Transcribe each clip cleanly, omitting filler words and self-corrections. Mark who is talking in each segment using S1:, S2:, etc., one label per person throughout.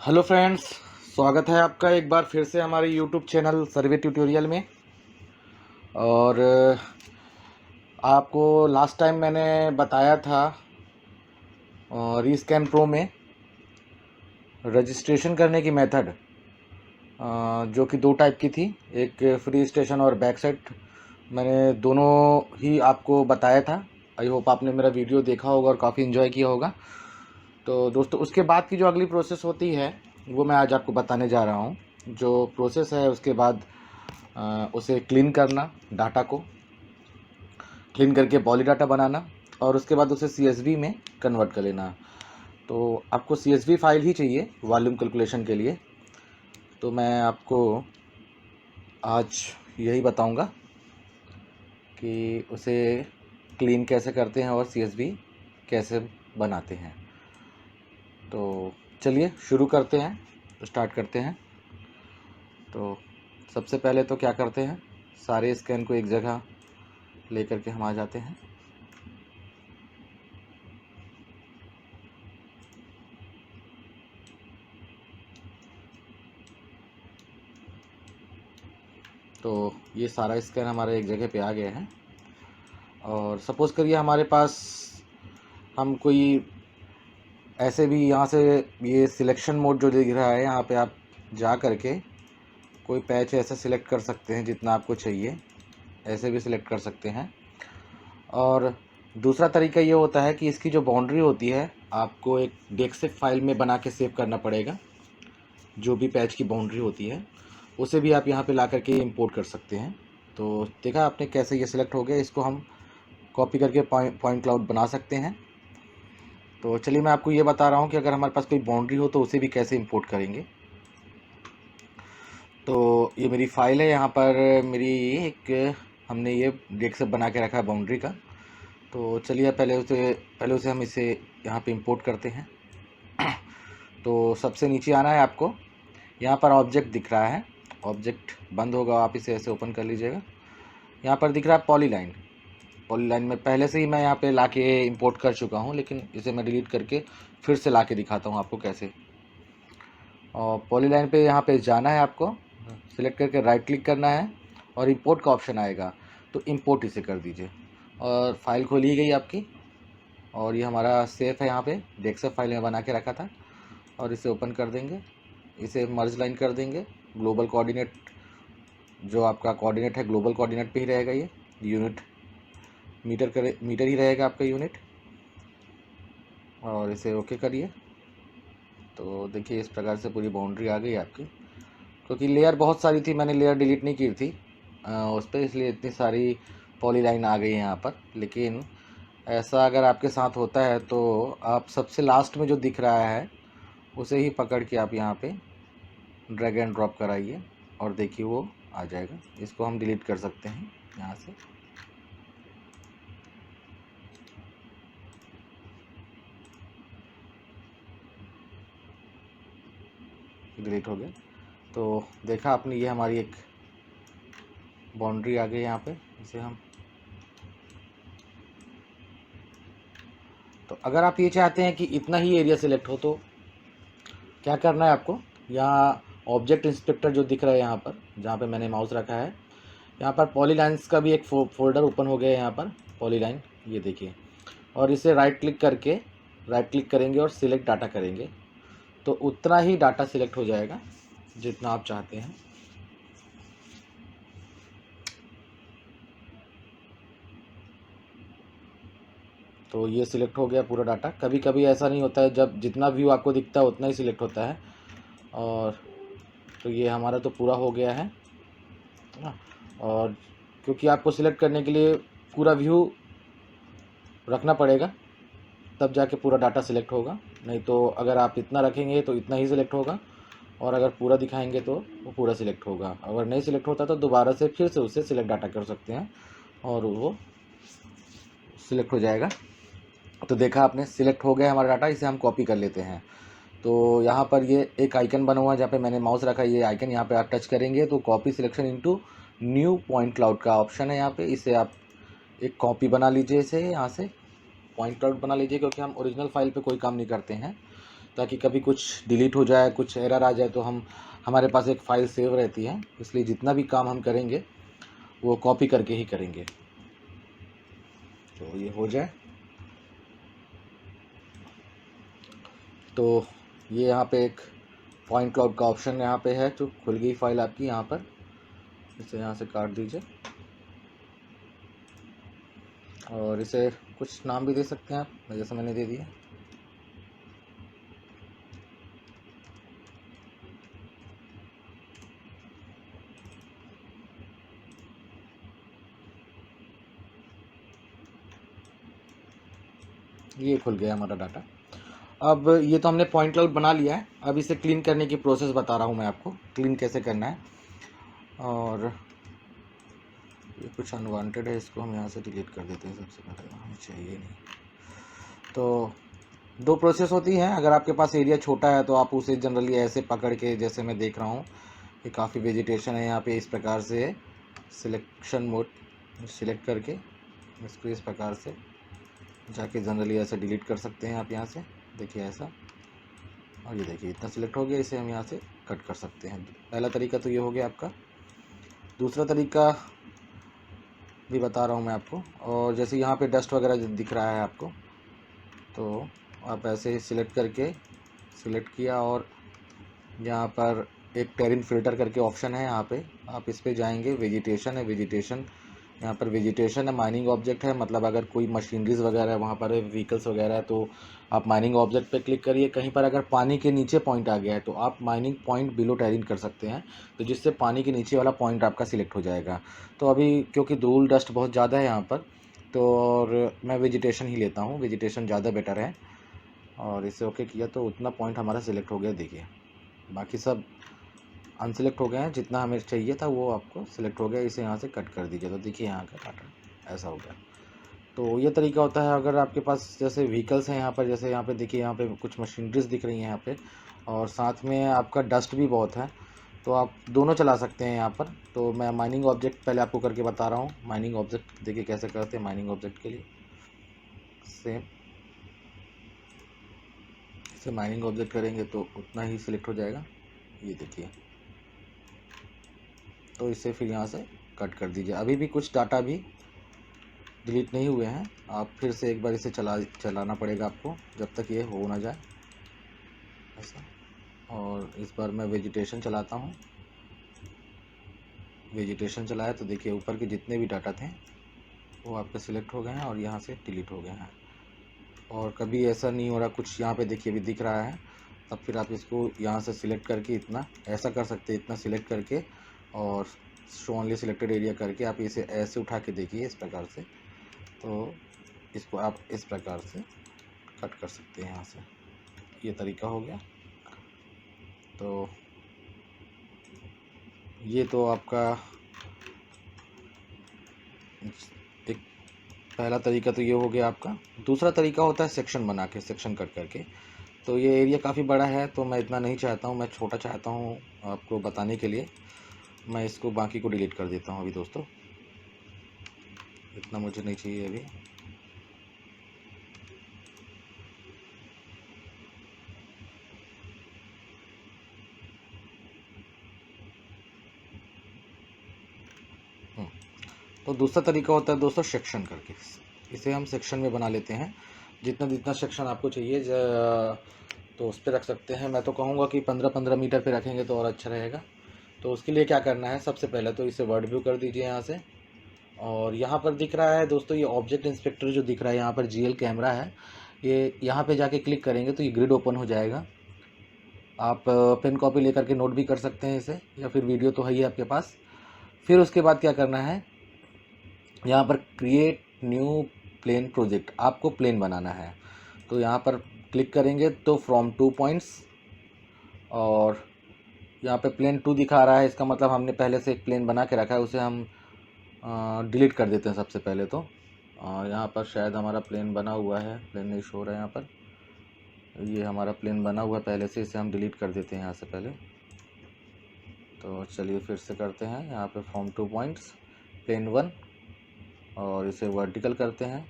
S1: Hello friends, स्वागत है आपका एक बार फिर से हमारे यूट्यूब चैनल सर्वे ट्यूटोरियल में। और आपको लास्ट टाइम मैंने बताया था रीस्कैन प्रो में रजिस्ट्रेशन करने की मेथड, जो कि दो टाइप की थी, एक फ्री स्टेशन और बैक साइड। मैंने दोनों ही आपको बताया था। आई होप आपने मेरा वीडियो देखा होगा और काफ़ी इन्जॉय किया होगा। तो दोस्तों, उसके बाद की जो अगली प्रोसेस होती है वो मैं आज आपको बताने जा रहा हूँ। जो प्रोसेस है उसके बाद उसे क्लीन करना, डाटा को क्लीन करके पॉली डाटा बनाना, और उसके बाद उसे CSV में कन्वर्ट कर लेना। तो आपको CSV फाइल ही चाहिए वॉल्यूम कैलकुलेशन के लिए। तो मैं आपको आज यही बताऊंगा कि उसे क्लीन कैसे करते हैं और CSV कैसे बनाते हैं। तो चलिए शुरू करते हैं, स्टार्ट करते हैं। तो सबसे पहले तो क्या करते हैं, सारे स्कैन को एक जगह लेकर के हम आ जाते हैं। तो ये सारा स्कैन हमारे एक जगह पे आ गया है। और सपोज़ करिए हमारे पास हम कोई ऐसे भी यहाँ से ये सिलेक्शन मोड जो दिख रहा है, यहाँ पे आप जा करके कोई पैच ऐसा सिलेक्ट कर सकते हैं जितना आपको चाहिए, ऐसे भी सिलेक्ट कर सकते हैं। और दूसरा तरीका ये होता है कि इसकी जो बाउंड्री होती है आपको एक डेक्सिफ फाइल में बना के सेव करना पड़ेगा। जो भी पैच की बाउंड्री होती है उसे भी आप यहाँ पे ला करके इंपोर्ट कर सकते हैं। तो देखा आपने कैसे ये सिलेक्ट हो गया, इसको हम कॉपी करके पॉइंट क्लाउड बना सकते हैं। तो चलिए मैं आपको ये बता रहा हूँ कि अगर हमारे पास कोई बाउंड्री हो तो उसे भी कैसे इंपोर्ट करेंगे। तो ये मेरी फ़ाइल है, यहाँ पर मेरी एक हमने ये डेस्क बना के रखा है बाउंड्री का। तो चलिए पहले उसे हम इसे यहाँ पे इंपोर्ट करते हैं। तो सबसे नीचे आना है आपको, यहाँ पर ऑब्जेक्ट दिख रहा है, ऑब्जेक्ट बंद होगा, आप इसे ऐसे ओपन कर लीजिएगा। यहाँ पर दिख रहा है पॉलीलाइन। पॉलीलाइन में पहले से ही मैं यहाँ पे लाके इंपोर्ट कर चुका हूँ, लेकिन इसे मैं डिलीट करके फिर से लाके दिखाता हूँ आपको कैसे। और पॉलीलाइन पे यहाँ पे जाना है आपको, सिलेक्ट करके राइट क्लिक करना है और इंपोर्ट का ऑप्शन आएगा, तो इंपोर्ट इसे कर दीजिए। और फाइल खोली गई आपकी, और ये हमारा सेफ है, यहाँ पे डेस्कटॉप फाइल में बना के रखा था। और इसे ओपन कर देंगे, इसे मर्ज लाइन कर देंगे। ग्लोबल कोऑर्डिनेट, जो आपका कोऑर्डिनेट है ग्लोबल कोऑर्डिनेट पे ही रहेगा। ये यूनिट मीटर ही रहेगा आपका यूनिट। और इसे ओके करिए। तो देखिए इस प्रकार से पूरी बाउंड्री आ गई आपकी। क्योंकि लेयर बहुत सारी थी, मैंने लेयर डिलीट नहीं की थी उस पर, इसलिए इतनी सारी पॉलीलाइन आ गई है यहाँ पर। लेकिन ऐसा अगर आपके साथ होता है तो आप सबसे लास्ट में जो दिख रहा है उसे ही पकड़ के आप यहाँ पे ड्रैग एंड ड्रॉप कराइए और देखिए वो आ जाएगा। इसको हम डिलीट कर सकते हैं यहाँ से। डिलीट हो गया। तो देखा आपने, ये हमारी एक बाउंड्री आ गई यहाँ पे। इसे हम, तो अगर आप ये चाहते हैं कि इतना ही एरिया सिलेक्ट हो तो क्या करना है आपको, यहाँ ऑब्जेक्ट इंस्पेक्टर जो दिख रहा है यहाँ पर, जहाँ पे मैंने माउस रखा है, यहाँ पर पॉलीलाइंस का भी एक फोल्डर ओपन हो गया है। यहाँ पर पॉलीलाइन, ये देखिए। और इसे राइट क्लिक करेंगे और सिलेक्ट डाटा करेंगे, तो उतना ही डाटा सिलेक्ट हो जाएगा जितना आप चाहते हैं। तो ये सिलेक्ट हो गया पूरा डाटा। कभी कभी ऐसा नहीं होता है, जब जितना व्यू आपको दिखता है उतना ही सिलेक्ट होता है। और तो ये हमारा तो पूरा हो गया है ना। और क्योंकि आपको सिलेक्ट करने के लिए पूरा व्यू रखना पड़ेगा, तब जाके पूरा डाटा सिलेक्ट होगा। नहीं तो अगर आप इतना रखेंगे तो इतना ही सिलेक्ट होगा, और अगर पूरा दिखाएंगे तो वो पूरा सिलेक्ट होगा। अगर नहीं सिलेक्ट होता तो दोबारा से फिर से उससे सिलेक्ट डाटा कर सकते हैं और वो सिलेक्ट हो जाएगा। तो देखा आपने, सिलेक्ट हो गया हमारा डाटा। इसे हम कॉपी कर लेते हैं। तो यहाँ पर ये एक आइकन बना हुआ है जहाँ पे मैंने माउस रखा है, ये आइकन यहाँ पे आप टच करेंगे तो copy selection into new point cloud का ऑप्शन है यहाँ पे। इसे आप एक कॉपी बना लीजिए, इसे यहाँ से पॉइंट क्लाउड बना लीजिए, क्योंकि हम ओरिजिनल फाइल पे कोई काम नहीं करते हैं। ताकि कभी कुछ डिलीट हो जाए, कुछ एरर आ जाए तो हमारे पास एक फ़ाइल सेव रहती है। इसलिए जितना भी काम हम करेंगे वो कॉपी करके ही करेंगे। तो ये हो जाए तो ये यहाँ पे एक पॉइंट क्लाउड का ऑप्शन यहाँ पे है, जो खुल गई फाइल आपकी यहाँ पर। इसे यहाँ से काट दीजिए और इसे कुछ नाम भी दे सकते हैं आप, जैसे मैंने दे दिया। ये खुल गया हमारा डाटा। अब ये तो हमने पॉइंट क्लाउड बना लिया है। अब इसे क्लीन करने की प्रोसेस बता रहा हूँ मैं आपको, क्लीन कैसे करना है। और ये कुछ अनवांटेड है, इसको हम यहाँ से डिलीट कर देते हैं सबसे पहले, हमें चाहिए नहीं। तो दो प्रोसेस होती हैं। अगर आपके पास एरिया छोटा है तो आप उसे जनरली ऐसे पकड़ के, जैसे मैं देख रहा हूँ कि काफ़ी वेजिटेशन है यहाँ पे, इस प्रकार से सिलेक्शन मोड सिलेक्ट करके इसको इस प्रकार से जाके जनरली ऐसे डिलीट कर सकते हैं आप यहाँ से। देखिए ऐसा, और ये देखिए इतना सिलेक्ट हो गया, इसे हम यहाँ से कट कर सकते हैं। पहला तरीका तो ये हो गया आपका। दूसरा तरीका भी बता रहा हूँ मैं आपको। और जैसे यहाँ पे डस्ट वगैरह दिख रहा है आपको, तो आप ऐसे ही सिलेक्ट करके, सिलेक्ट किया और यहाँ पर एक टेरिन फ़िल्टर करके ऑप्शन है, यहाँ पे आप इस पे जाएंगे। वेजिटेशन है, वेजिटेशन यहाँ पर वेजिटेशन है, माइनिंग ऑब्जेक्ट है, मतलब अगर कोई मशीनरीज वगैरह है वहाँ पर, व्हीकल्स वगैरह है, तो आप माइनिंग ऑब्जेक्ट पे क्लिक करिए। कहीं पर अगर पानी के नीचे पॉइंट आ गया है तो आप माइनिंग पॉइंट बिलो टेरिन कर सकते हैं, तो जिससे पानी के नीचे वाला पॉइंट आपका सिलेक्ट हो जाएगा। तो अभी क्योंकि धूल डस्ट बहुत ज़्यादा है यहाँ पर, तो और मैं वेजिटेशन ही लेता हूँ, वेजिटेशन ज़्यादा बेटर है। और इसे ओके किया तो उतना पॉइंट हमारा सिलेक्ट हो गया। देखिए बाकी सब अनसिलेक्ट हो गए हैं, जितना हमें चाहिए था वो आपको सिलेक्ट हो गया। इसे यहाँ से कट कर दीजिए, तो देखिए यहाँ का डाटा ऐसा हो गया। तो ये तरीका होता है। अगर आपके पास जैसे व्हीकल्स हैं यहाँ पर, जैसे यहाँ पे देखिए, यहाँ पे कुछ मशीनरीज दिख रही हैं यहाँ पे, और साथ में आपका डस्ट भी बहुत है, तो आप दोनों चला सकते हैं यहाँ पर। तो मैं माइनिंग ऑब्जेक्ट पहले आपको करके बता रहा हूँ। माइनिंग ऑब्जेक्ट देखिए कैसे करते हैं। माइनिंग ऑब्जेक्ट के लिए सेम, इसे माइनिंग ऑब्जेक्ट करेंगे तो उतना ही सिलेक्ट हो जाएगा। ये देखिए, तो इसे फिर यहाँ से कट कर दीजिए। अभी भी कुछ डाटा भी डिलीट नहीं हुए हैं, आप फिर से एक बार इसे चलाना पड़ेगा आपको, जब तक ये हो ना जाए ऐसा। और इस बार मैं वेजिटेशन चलाता हूँ। वेजिटेशन चलाया तो देखिए ऊपर के जितने भी डाटा थे वो आपके सिलेक्ट हो गए हैं और यहाँ से डिलीट हो गए हैं। और कभी ऐसा नहीं हो रहा, कुछ यहाँ पे देखिए अभी दिख रहा है, तब फिर आप इसको यहाँ से सिलेक्ट करके इतना ऐसा कर सकते हैं, इतना सिलेक्ट करके और शो ओनली सिलेक्टेड एरिया करके आप इसे ऐसे उठा के देखिए इस प्रकार से, तो इसको आप इस प्रकार से कट कर सकते हैं यहाँ से। ये तरीका हो गया। तो ये तो आपका एक पहला तरीका तो ये हो गया आपका। दूसरा तरीका होता है सेक्शन बना के, सेक्शन कट करके। तो ये एरिया काफ़ी बड़ा है तो मैं इतना नहीं चाहता हूँ, मैं छोटा चाहता हूँ आपको बताने के लिए। मैं इसको बाकी को डिलीट कर देता हूँ अभी दोस्तों, इतना मुझे नहीं चाहिए अभी। तो दूसरा तरीका होता है दोस्तों सेक्शन करके। इसे हम सेक्शन में बना लेते हैं। जितना जितना सेक्शन आपको चाहिए तो उस पर रख सकते हैं। मैं तो कहूँगा कि 15-15 मीटर पे रखेंगे तो और अच्छा रहेगा। तो उसके लिए क्या करना है, सबसे पहले तो इसे वर्ड व्यू कर दीजिए यहाँ से। और यहाँ पर दिख रहा है दोस्तों, ये ऑब्जेक्ट इंस्पेक्टर जो दिख रहा है यहाँ पर, जीएल कैमरा है, ये यहाँ पे जाके क्लिक करेंगे तो ये ग्रिड ओपन हो जाएगा। आप पेन कॉपी लेकर के नोट भी कर सकते हैं इसे, या फिर वीडियो तो है ही आपके पास। फिर उसके बाद क्या करना है, यहाँ पर क्रिएट न्यू प्लेन प्रोजेक्ट, आपको प्लेन बनाना है। तो यहाँ पर क्लिक करेंगे तो फ्रॉम 2 पॉइंट्स, और यहाँ पे प्लेन 2 दिखा रहा है, इसका मतलब हमने पहले से एक प्लेन बना के रखा है, उसे हम डिलीट कर देते हैं सबसे पहले। तो यहाँ पर शायद हमारा प्लेन बना हुआ है, प्लेन नहीं शो रहा है यहाँ पर, ये हमारा प्लेन बना हुआ है पहले से, इसे हम डिलीट कर देते हैं यहाँ से पहले। तो चलिए फिर से करते हैं, यहाँ पे फ्रॉम 2 पॉइंट्स प्लेन 1, और इसे वर्टिकल करते हैं,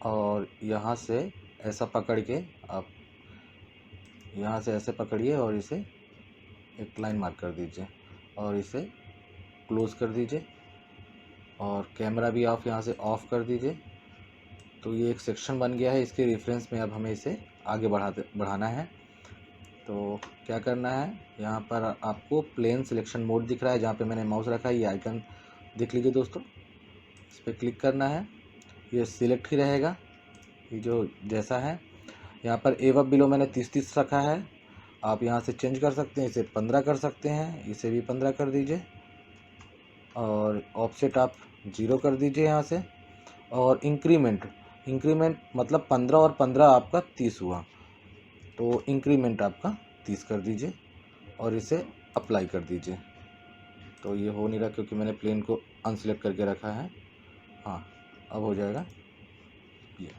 S1: और यहाँ से ऐसा पकड़ के आप यहाँ से ऐसे पकड़िए और इसे एक लाइन मार्क कर दीजिए और इसे क्लोज़ कर दीजिए और कैमरा भी आप यहाँ से ऑफ़ कर दीजिए। तो ये एक सेक्शन बन गया है, इसके रेफरेंस में अब हमें इसे आगे बढ़ाना है। तो क्या करना है, यहाँ पर आपको प्लेन सिलेक्शन मोड दिख रहा है, जहाँ पे मैंने माउस रखा है, ये आइकन देख लीजिए दोस्तों, इस पर क्लिक करना है। ये सिलेक्ट ही रहेगा, ये जो जैसा है। यहाँ पर एवब बिलो मैंने 30-30 रखा है, आप यहाँ से चेंज कर सकते हैं, इसे 15 कर सकते हैं, इसे भी 15 कर दीजिए और ऑफसेट आप 0 कर दीजिए यहाँ से। और इंक्रीमेंट मतलब 15 और 15 आपका 30 हुआ, तो इंक्रीमेंट आपका 30 कर दीजिए और इसे अप्लाई कर दीजिए। तो ये हो नहीं रहा क्योंकि मैंने प्लेन को अनसिलेक्ट करके रखा है। हाँ, अब हो जाएगा ये।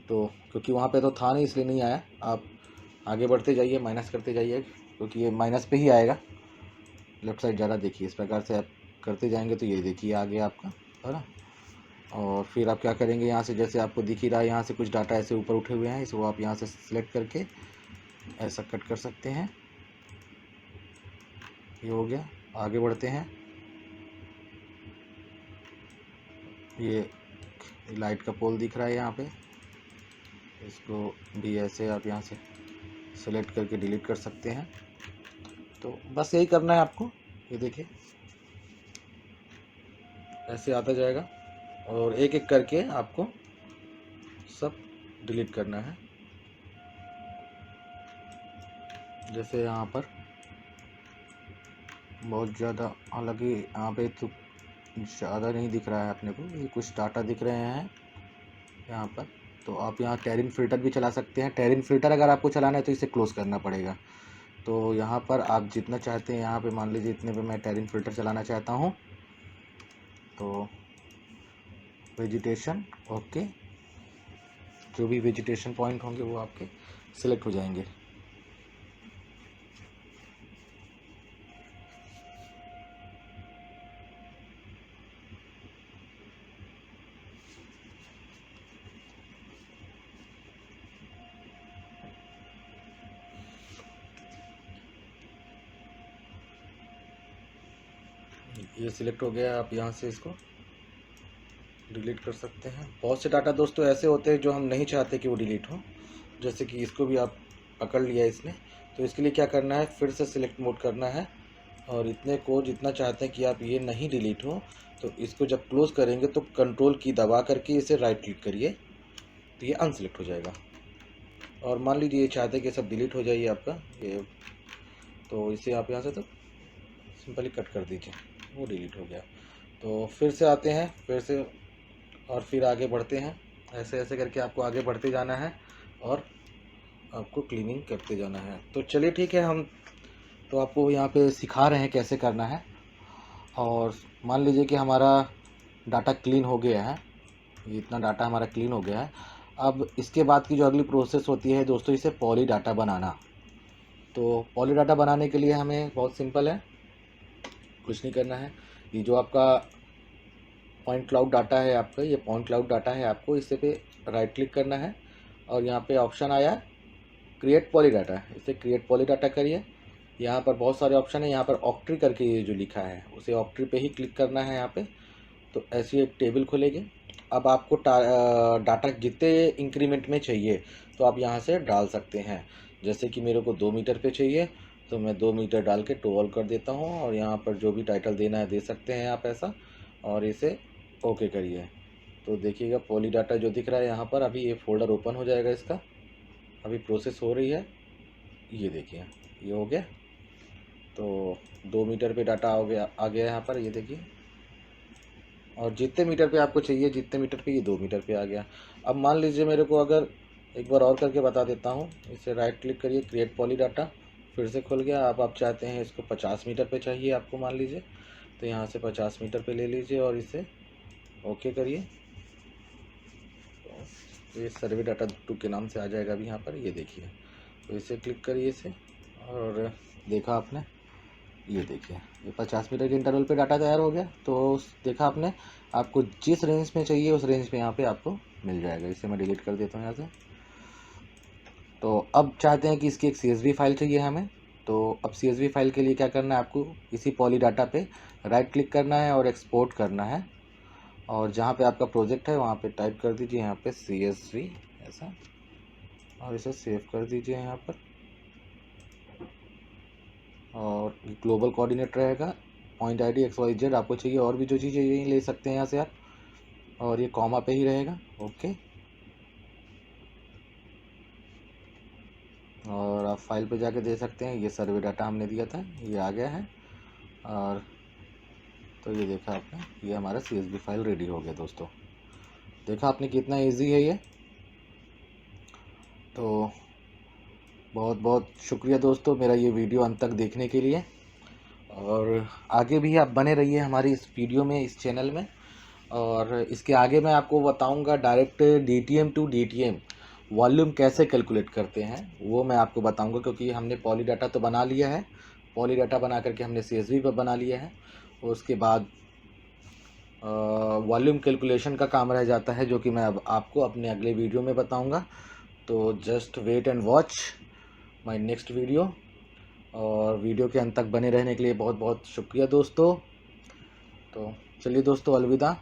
S1: तो क्योंकि वहाँ पे तो था नहीं इसलिए नहीं आया, आप आगे बढ़ते जाइए, माइनस करते जाइए, क्योंकि ये माइनस पे ही आएगा। लेफ़्ट साइड ज़्यादा देखिए, इस प्रकार से आप करते जाएंगे तो ये देखिए आ गया आपका, है ना। और फिर आप क्या करेंगे, यहाँ से जैसे आपको दिख ही रहा है, यहाँ से कुछ डाटा ऐसे ऊपर उठे हुए हैं, इसको आप यहाँ से सिलेक्ट करके ऐसा कट कर सकते हैं। ये हो गया, आगे बढ़ते हैं। ये लाइट का पोल दिख रहा है यहाँ पे, इसको भी ऐसे आप यहाँ से सेलेक्ट करके डिलीट कर सकते हैं। तो बस यही करना है आपको। ये देखिए ऐसे आता जाएगा और एक एक करके आपको सब डिलीट करना है। जैसे यहाँ पर बहुत ज़्यादा, हालांकि यहाँ पे तो ज़्यादा नहीं दिख रहा है अपने को, ये कुछ डाटा दिख रहे हैं यहाँ पर। तो आप यहाँ टेरिन फ़िल्टर भी चला सकते हैं। टेरिन फ़िल्टर अगर आपको चलाना है तो इसे क्लोज़ करना पड़ेगा। तो यहाँ पर आप जितना चाहते हैं, यहाँ पे मान लीजिए इतने पे मैं टेरिन फ़िल्टर चलाना चाहता हूँ, तो वेजिटेशन ओके, जो भी वेजिटेशन पॉइंट होंगे वो आपके सिलेक्ट हो जाएंगे। ये सिलेक्ट हो गया, आप यहाँ से इसको डिलीट कर सकते हैं। बहुत से डाटा दोस्तों ऐसे होते हैं जो हम नहीं चाहते कि वो डिलीट हो, जैसे कि इसको भी आप पकड़ लिया इसने। तो इसके लिए क्या करना है, फिर से सिलेक्ट मोड करना है और इतने को जितना चाहते हैं कि आप ये नहीं डिलीट हो, तो इसको जब क्लोज़ करेंगे तो कंट्रोल की दबा करके इसे राइट क्लिक करिए, तो ये अनसेलेक्ट हो जाएगा। और मान लीजिए ये चाहते हैं कि सब डिलीट हो जाइए आपका ये, तो इसे आप यहाँ से तो सिंपली कट कर दीजिए, वो डिलीट हो गया। तो फिर से आते हैं, फिर से और फिर आगे बढ़ते हैं। ऐसे ऐसे करके आपको आगे बढ़ते जाना है और आपको क्लीनिंग करते जाना है। तो चलिए ठीक है, हम तो आपको यहाँ पे सिखा रहे हैं कैसे करना है। और मान लीजिए कि हमारा डाटा क्लीन हो गया है, ये इतना डाटा हमारा क्लीन हो गया है। अब इसके बाद की जो अगली प्रोसेस होती है दोस्तों, इसे पॉली डाटा बनाना। तो पॉली डाटा बनाने के लिए हमें बहुत सिंपल है, कुछ नहीं करना है। ये जो आपका पॉइंट क्लाउड डाटा है आपका, ये पॉइंट क्लाउड डाटा है, आपको इसे पे राइट क्लिक करना है और यहाँ पे ऑप्शन आया क्रिएट पॉली डाटा, इसे क्रिएट पॉली डाटा करिए। यहाँ पर बहुत सारे ऑप्शन है, यहाँ पर ऑक्ट्री करके ये जो लिखा है उसे ऑक्ट्री पे ही क्लिक करना है यहाँ पे। तो ऐसी एक टेबल खुलेगी। अब आपको डाटा जितने इंक्रीमेंट में चाहिए तो आप यहाँ से डाल सकते हैं। जैसे कि मेरे को 2 मीटर पे चाहिए तो मैं 2 मीटर डाल के टोल कर देता हूँ और यहाँ पर जो भी टाइटल देना है दे सकते हैं आप ऐसा, और इसे ओके करिए। तो देखिएगा पॉली डाटा जो दिख रहा है यहाँ पर, अभी ये फोल्डर ओपन हो जाएगा, इसका अभी प्रोसेस हो रही है। ये देखिए ये हो गया। तो 2 मीटर पे डाटा आ गया यहाँ पर, ये देखिए। और जितने मीटर पे आपको चाहिए, जितने मीटर पे, ये 2 मीटर पे आ गया। अब मान लीजिए मेरे को, अगर एक बार और करके बता देता हूँ, इसे राइट क्लिक करिए, क्रिएट पॉली डाटा, फिर से खुल गया। अब आप चाहते हैं इसको 50 मीटर पे चाहिए आपको, मान लीजिए, तो यहाँ से 50 मीटर पे ले लीजिए और इसे ओके करिए। तो ये सर्वे डाटा 2 के नाम से आ जाएगा अभी यहाँ पर, ये देखिए। तो इसे क्लिक करिए इसे, और देखा आपने, ये देखिए ये 50 मीटर के इंटरवल पे डाटा तैयार हो गया। तो देखा आपने, आपको जिस रेंज में चाहिए उस रेंज में यहाँ पे आपको मिल जाएगा। इसे मैं डिलीट कर देता हूँ यहाँ से। तो अब चाहते हैं कि इसकी एक CSV फाइल चाहिए हमें। तो अब CSV फाइल के लिए क्या करना है, आपको इसी पॉली डाटा पे राइट क्लिक करना है और एक्सपोर्ट करना है, और जहाँ पे आपका प्रोजेक्ट है वहाँ पे टाइप कर दीजिए यहाँ पे CSV ऐसा, और इसे सेव कर दीजिए यहाँ पर। और ग्लोबल कोऑर्डिनेट रहेगा, पॉइंट ID XYZ आपको चाहिए, और भी जो चीज़ें यही ले सकते हैं यहाँ से आप, और ये कॉमा पे ही रहेगा। ओके, और आप फाइल पे जाके दे सकते हैं, ये सर्वे डाटा हमने दिया था, ये आ गया है। और तो ये देखा आपने, ये हमारा CSV फाइल रेडी हो गया दोस्तों। देखा आपने कितना इजी है ये। तो बहुत बहुत शुक्रिया दोस्तों मेरा ये वीडियो अंत तक देखने के लिए, और आगे भी आप बने रहिए हमारी इस वीडियो में, इस चैनल में। और इसके आगे मैं आपको बताऊंगा direct DTM to DTM volume कैसे कैलकुलेट करते हैं, वो मैं आपको बताऊंगा, क्योंकि हमने पॉली डाटा तो बना लिया है, पॉली डाटा बना करके हमने CSV पर बना लिया है। और उसके बाद वॉल्यूम कैलकुलेशन का काम रह जाता है, जो कि मैं अब आपको अपने अगले वीडियो में बताऊंगा। तो just wait and watch my next video. और वीडियो के अंत तक बने रहने के लिए बहुत बहुत शुक्रिया दोस्तों। तो चलिए दोस्तों, अलविदा।